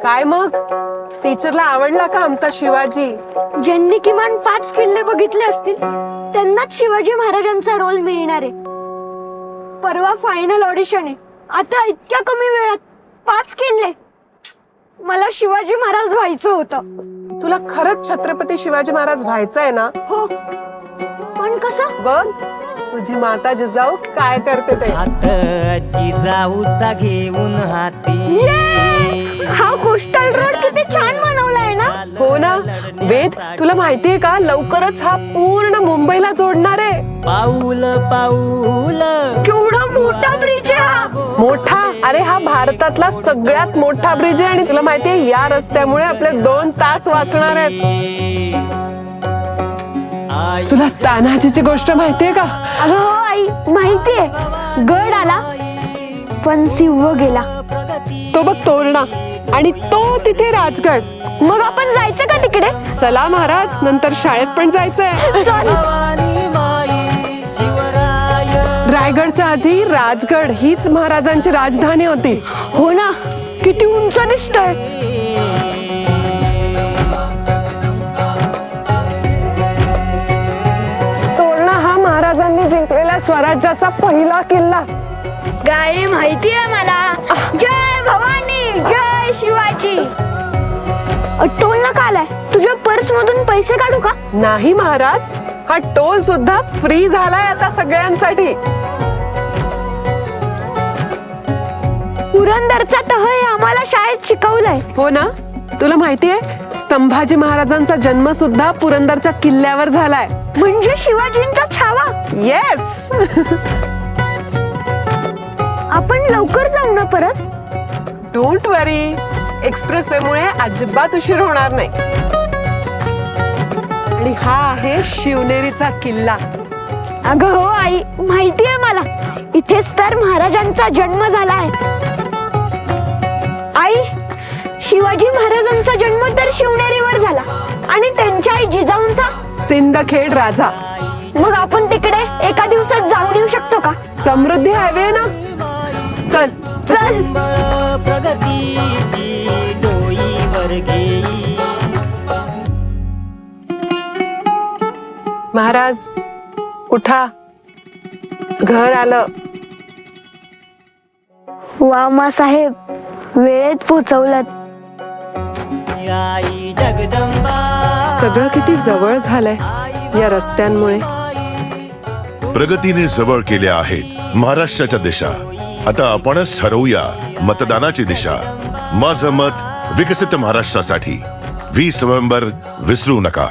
काय मग टीचरला आवडला का आमचा शिवाजी? ज्यांनी किमान 5 किल्ले बघितले असतील त्यांनाच शिवाजी महाराजांचा रोल मिळणार आहे. परवा फायनल ऑडिशन आहे. आता इतक्या कमी वेळात 5 किल्ले. मला शिवाजी महाराज व्हायचं होतं. तुला खरंच छत्रपती शिवाजी महाराज व्हायचंय ना? हो, पण कसं? बघ तुझी माता जिजाऊ काय करते ते. हात जिजाऊचा घेऊन हाती. हा कोस्टल रोड किती छान बनवलाय ना. हो ना वेद, तुला माहितीये का लवकरच हा पूर्ण मुंबईला जोडणार आहे. पाऊल पाऊल केवढा मोठा ब्रिज आहे हा. मोठा? अरे हा भारतातला सगळ्यात मोठा ब्रिज आहे. आणि तुला माहितीये या रस्त्यामुळे आपले 2 तास वाचणार आहेत. तुला तान्हाजीची गोष्ट माहितीये का? अगं हो आई, माहितीये. गड आला पण सिंह गेला. तो बघ तोरणा, आणि तो तिथे राजगड. मग आपण जायचं का तिकडे? चला महाराज, नंतर शाळेत पण जायचंय. चल. रायगडच्या आधी राजगड हीच महाराजांची राजधानी होती. हो ना, किती उंच दिसतंय. तोरणा हा महाराजांनी जिंकलेल्या स्वराज्याचा पहिला किल्ला. काय माहितीये मला. जय भवानी, जय शिवाजी. टोल नका आलाय. तुझ्या पर्स मधून पैसे काढू का? नाही महाराज, हा टोल सुद्धा फ्री झालाय आता सगळ्यांसाठी. पुरंदरचा तह हे आम्हाला शाळेत शिकवलंय. हो ना. तुला माहितीये संभाजी महाराजांचा जन्म सुद्धा पुरंदरच्या किल्ल्यावर झालाय. म्हणजे शिवाजींचा छावा. येस. आपण लवकर जाऊ ना परत. डोंट वरी, एक्सप्रेस वे मुळे अजिबात उशीर होणार नाही. आणि हा आहे शिवनेरीचा किल्ला. अगं हो आई, माहितीये मला. इथेच तर महाराजांचा जन्म झालाय. आई, शिवाजी महाराजांचा जन्म तर शिवनेरीवर झाला आणि त्यांच्या आई जिजाऊंचा सिंदखेड राजा. मग आपण तिकडे एका दिवसात जाऊन येऊ शकतो का? समृद्धी हायवे ना. चल चल. प्रगतीची डोईवर घेई. महाराज उठा, घर आलं. वा मा साहेब, वेळेत पोचवलं. आई जगदंबा सगळं किती जवळ झालंय या रस्त्यांमुळे. प्रगतीने जवळ केल्या आहेत महाराष्ट्राच्या दिशा. आता आपणच ठरवूया मतदानाची दिशा. माझं मत विकसित महाराष्ट्रासाठी. 20 नोव्हेंबर विसरू नका.